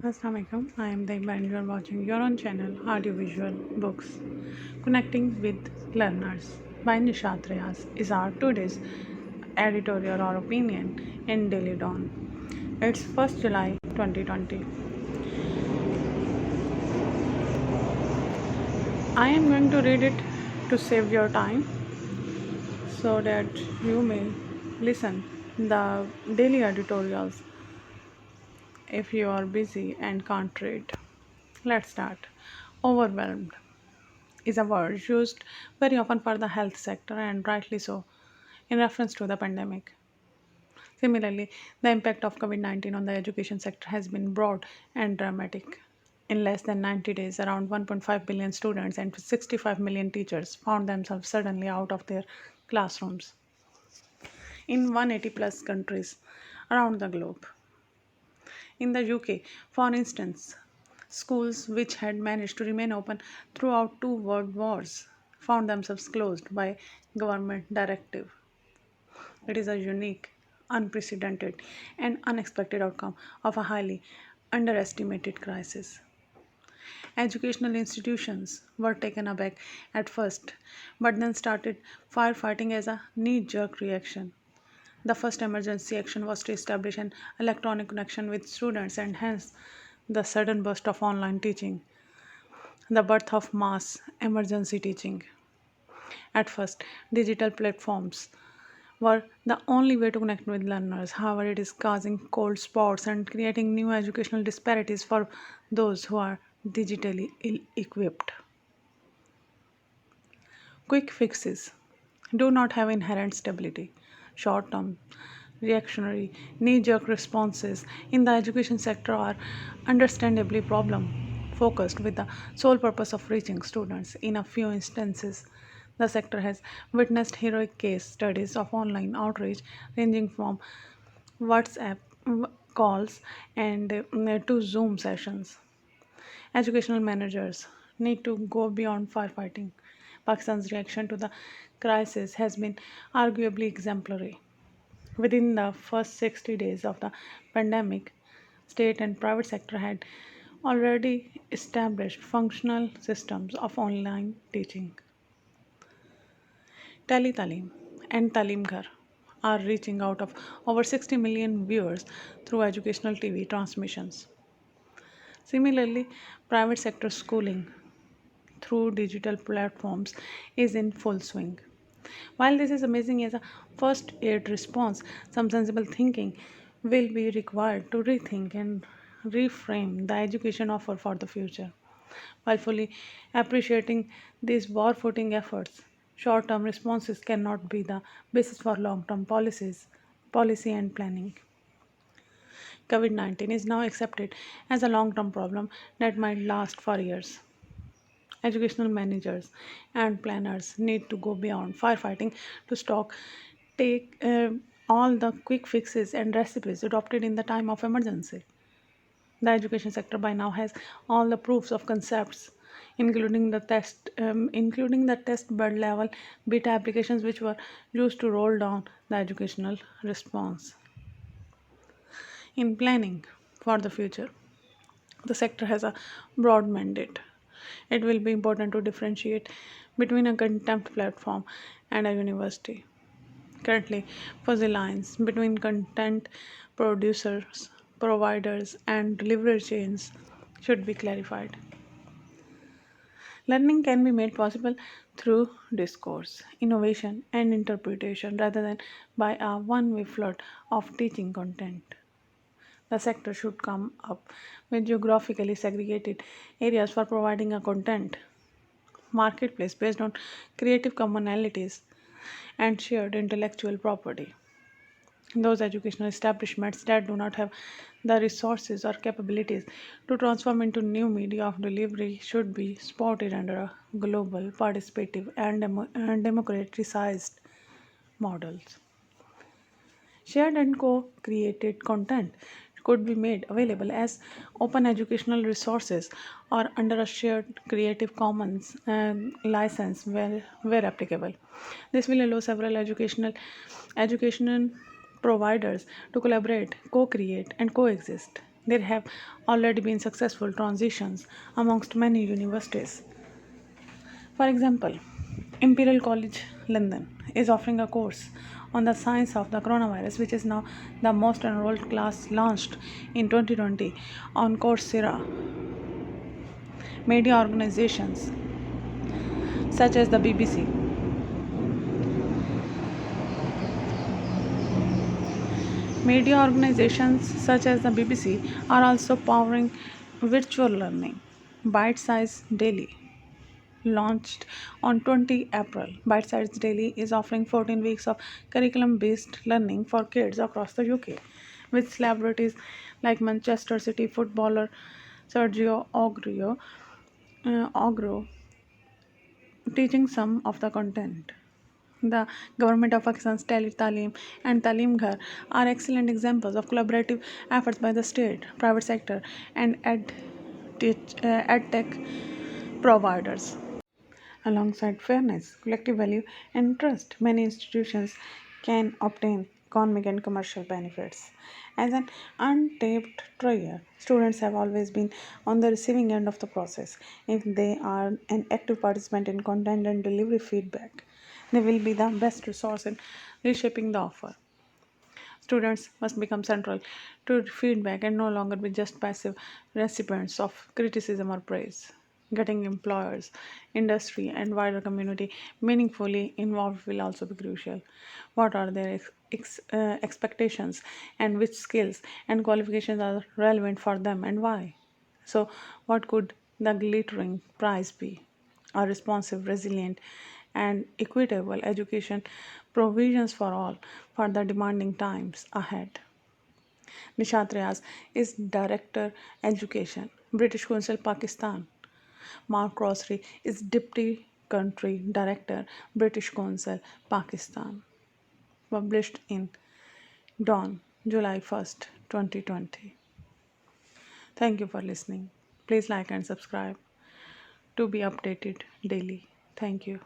Assalamualaikum. I am Degba and you are watching your own channel Audiovisual Books. Connecting with Learners by Nishat Riaz is our today's editorial or opinion in Daily Dawn. It's 1st July 2020. I am going to read it to save your time so that you may listen the daily editorials if you are busy and can't read. Let's start. Overwhelmed is a word used very often for the health sector and rightly so in reference to the pandemic. Similarly, the impact of COVID 19 on the education sector has been broad and dramatic. In less than 90 days, around 1.5 billion students and 65 million teachers found themselves suddenly out of their classrooms in 180 plus countries around the globe. In the UK, for instance, schools which had managed to remain open throughout two world wars found themselves closed by government directive. It is a unique, unprecedented, and unexpected outcome of a highly underestimated crisis. Educational institutions were taken aback at first, but then started firefighting as a knee jerk reaction. The first emergency action was to establish an electronic connection with students, and hence the sudden burst of online teaching, the birth of mass emergency teaching. At first, digital platforms were the only way to connect with learners. However, it is causing cold spots and creating new educational disparities for those who are digitally ill equipped. Quick fixes do not have inherent stability. Short term, reactionary, knee jerk responses in the education sector are understandably problem focused with the sole purpose of reaching students. In a few instances, the sector has witnessed heroic case studies of online outreach ranging from WhatsApp calls and to Zoom sessions. Educational managers need to go beyond firefighting. Pakistan's reaction to the crisis has been arguably exemplary. Within the first 60 days of the pandemic, state and private sector had already established functional systems of online teaching. Teletalim and Talimghar are reaching out of over 60 million viewers through educational TV transmissions. Similarly, private sector schooling through digital platforms is in full swing. While this is amazing as a first aid response, some sensible thinking will be required to rethink and reframe the education offer for the future. While fully appreciating these war footing efforts, short term responses cannot be the basis for long term policy and planning. COVID 19 is now accepted as a long term problem that might last for years. Educational managers and planners need to go beyond firefighting to take all the quick fixes and recipes adopted in the time of emergency. The education sector by now has all the proofs of concepts, including the test bed level beta applications which were used to roll down the educational response. In planning for the future, the sector has a broad mandate. It will be important to differentiate between a contempt platform and a university. Currently, fuzzy lines between content producers, providers, and delivery chains should be clarified. Learning can be made possible through discourse, innovation, and interpretation rather than by a one way flood of teaching content. The sector should come up with geographically segregated areas for providing a content marketplace based on creative commonalities and shared intellectual property. Those educational establishments that do not have the resources or capabilities to transform into new media of delivery should be supported under a global, participative, and democratized models. Shared and co created content could be made available as open educational resources or under a shared Creative Commons license where applicable. This will allow several educational providers to collaborate, co create, and coexist. There have already been successful transitions amongst many universities. For example, Imperial College London is offering a course on the science of the coronavirus, which is now the most enrolled class launched in 2020 on Coursera. Media organizations such as the BBC Media organizations such as the BBC are also powering virtual learning. Bite Size Daily launched on 20 April. Bite Size Daily is offering 14 weeks of curriculum based learning for kids across the UK, with celebrities like Manchester City footballer Sergio Aguero teaching some of the content. The government of Pakistan's Talim and Talim Ghar are excellent examples of collaborative efforts by the state, private sector, and ed tech providers. Alongside fairness, collective value, and trust, many institutions can obtain economic and commercial benefits. As an untapped trier, students have always been on the receiving end of the process. If they are an active participant in content and delivery feedback, they will be the best resource in reshaping the offer. Students must become central to feedback and no longer be just passive recipients of criticism or praise. Getting employers, industry, and wider community meaningfully involved will also be crucial. What are their expectations and which skills and qualifications are relevant for them and why? So, what could the glittering prize be? A responsive, resilient, and equitable education provisions for all for the demanding times ahead. Nishat Riaz is Director Education, British Council Pakistan. Mark Crossley is Deputy Country Director, British Council Pakistan. Published in Dawn, July 1st, 2020. Thank you for listening. Please like and subscribe to be updated daily. Thank you.